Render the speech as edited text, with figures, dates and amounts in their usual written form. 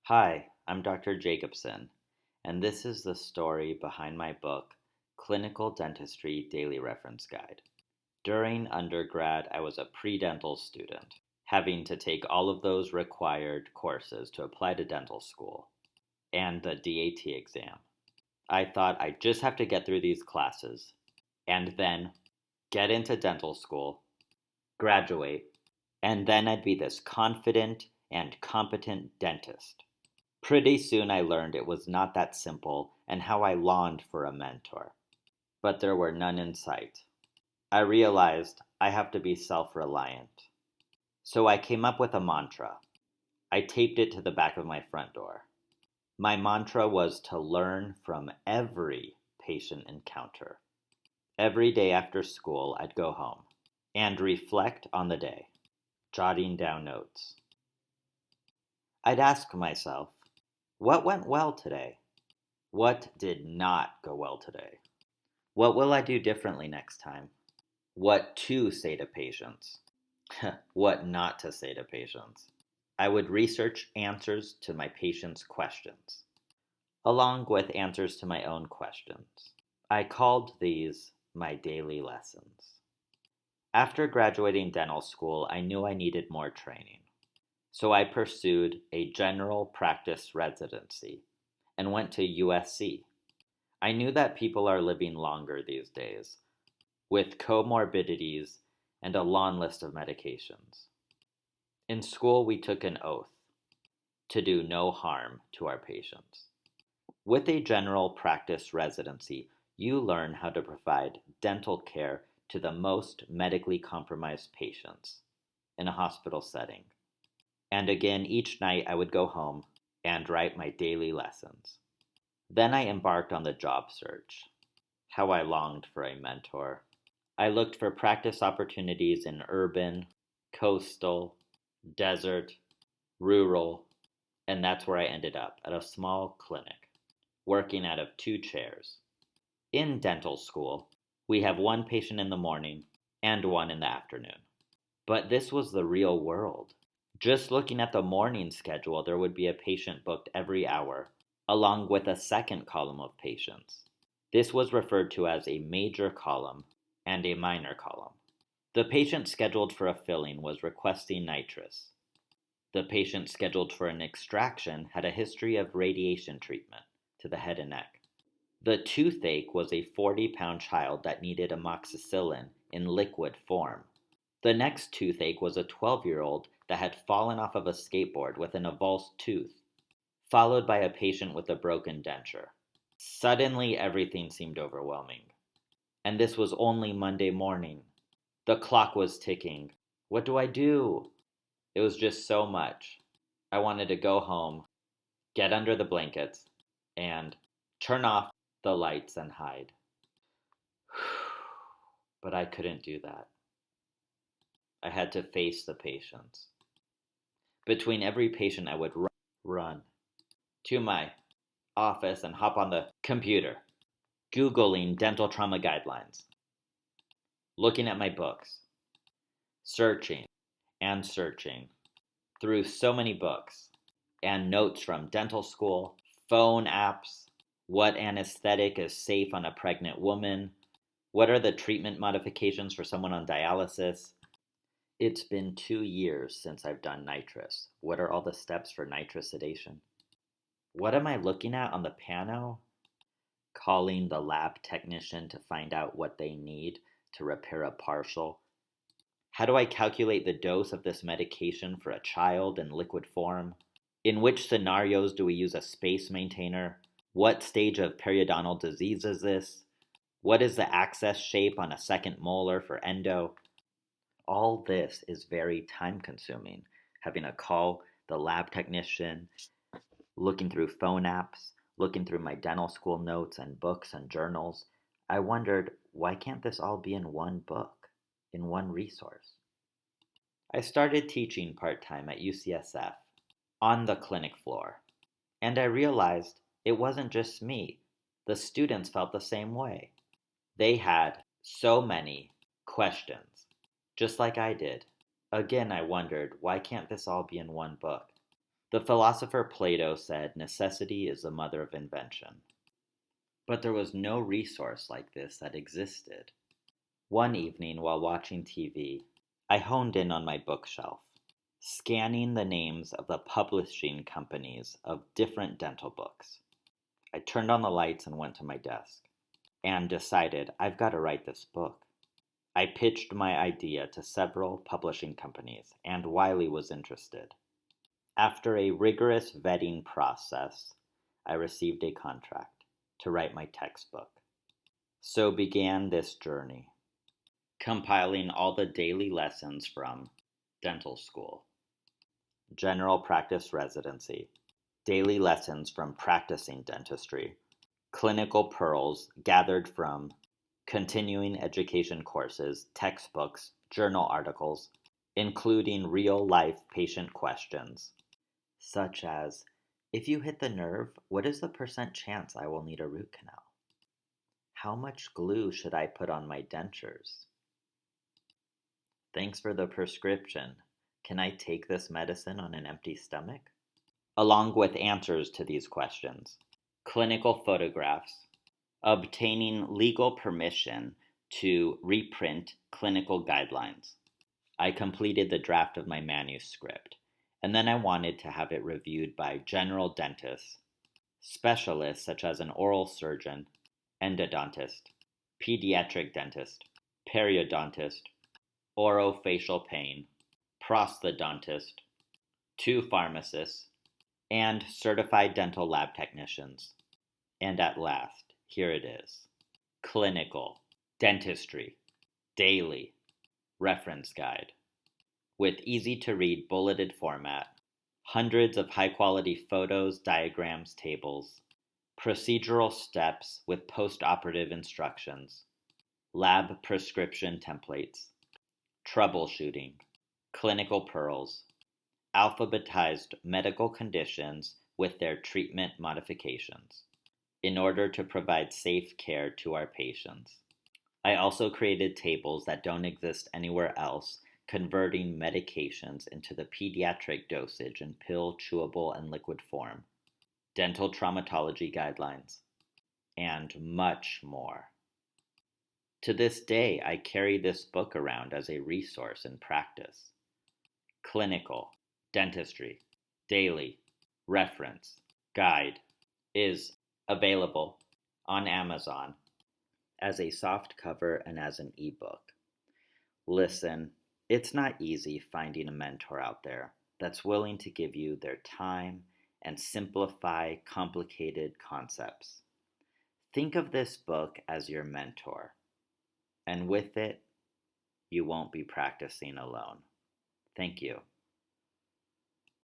Hi, I'm Dr. Jacobson, and this is the story behind my book, Clinical Dentistry Daily Reference Guide. During undergrad, I was a pre-dental student, having to take all of those required courses to apply to dental school and the DAT exam. I thought I'd just have to get through these classes and then get into dental school, graduate, and then I'd be this confident and competent dentist. Pretty soon I learned it was not that simple and how I longed for a mentor. But there were none in sight. I realized I have to be self-reliant. So I came up with a mantra. I taped it to the back of my front door. My mantra was to learn from every patient encounter. Every day after school, I'd go home and reflect on the day, jotting down notes. I'd ask myself, what went well today? What did not go well today? What will I do differently next time? What to say to patients? What not to say to patients? I would research answers to my patients' questions, along with answers to my own questions. I called these my daily lessons. After graduating dental school, I knew I needed more training. So I pursued a general practice residency and went to USC. I knew that people are living longer these days, with comorbidities and a long list of medications. In school, we took an oath to do no harm to our patients. With a general practice residency, you learn how to provide dental care to the most medically compromised patients in a hospital setting. And again, each night I would go home and write my daily lessons. Then I embarked on the job search. How I longed for a mentor. I looked for practice opportunities in urban, coastal, desert, rural, and that's where I ended up, at a small clinic, working out of 2 chairs. In dental school, we have 1 patient in the morning and 1 in the afternoon. But this was the real world. Just looking at the morning schedule, there would be a patient booked every hour, along with a second column of patients. This was referred to as a major column and a minor column. The patient scheduled for a filling was requesting nitrous. The patient scheduled for an extraction had a history of radiation treatment to the head and neck. The toothache was a 40-pound child that needed amoxicillin in liquid form. The next toothache was a 12-year-old that had fallen off of a skateboard with an avulsed tooth, followed by a patient with a broken denture. Suddenly, everything seemed overwhelming. And this was only Monday morning. The clock was ticking. What do I do? It was just so much. I wanted to go home, get under the blankets, and turn off the lights and hide. But I couldn't do that. I had to face the patients. Between every patient, I would run to my office and hop on the computer, Googling dental trauma guidelines, looking at my books, searching and searching through so many books and notes from dental school, phone apps, what anesthetic is safe on a pregnant woman, what are the treatment modifications for someone on dialysis. It's been 2 years since I've done nitrous. What are all the steps for nitrous sedation? What am I looking at on the pano? Calling the lab technician to find out what they need to repair a partial. How do I calculate the dose of this medication for a child in liquid form? In which scenarios do we use a space maintainer? What stage of periodontal disease is this? What is the access shape on a second molar for endo? All this is very time consuming. Having to call the lab technician, looking through phone apps, looking through my dental school notes and books and journals. I wondered, why can't this all be in one book, in one resource? I started teaching part-time at UCSF, on the clinic floor, and I realized it wasn't just me. The students felt the same way. They had so many questions, just like I did. Again, I wondered, why can't this all be in one book? The philosopher Plato said necessity is the mother of invention. But there was no resource like this that existed. One evening while watching TV, I honed in on my bookshelf, scanning the names of the publishing companies of different dental books. I turned on the lights and went to my desk, and decided I've got to write this book. I pitched my idea to several publishing companies, and Wiley was interested. After a rigorous vetting process, I received a contract to write my textbook. So began this journey, compiling all the daily lessons from dental school, general practice residency, daily lessons from practicing dentistry, clinical pearls gathered from continuing education courses, textbooks, journal articles, including real-life patient questions, such as, if you hit the nerve, what is the % chance I will need a root canal? How much glue should I put on my dentures? Thanks for the prescription. Can I take this medicine on an empty stomach? Along with answers to these questions, clinical photographs, obtaining legal permission to reprint clinical guidelines. I completed the draft of my manuscript, and then I wanted to have it reviewed by general dentists, specialists such as an oral surgeon, endodontist, pediatric dentist, periodontist, orofacial pain, prosthodontist, 2 pharmacists, and certified dental lab technicians. And at last, here it is. Clinical Dentistry Daily Reference Guide. With easy-to-read bulleted format, hundreds of high-quality photos, diagrams, tables, procedural steps with post-operative instructions, lab prescription templates, troubleshooting, clinical pearls, alphabetized medical conditions with their treatment modifications, in order to provide safe care to our patients. I also created tables that don't exist anywhere else, converting medications into the pediatric dosage in pill, chewable, and liquid form, dental traumatology guidelines, and much more. To this day, I carry this book around as a resource in practice. Clinical Dentistry Daily Reference Guide is available on Amazon as a soft cover and as an ebook. Listen, it's not easy finding a mentor out there that's willing to give you their time and simplify complicated concepts. Think of this book as your mentor, and with it, you won't be practicing alone. Thank you.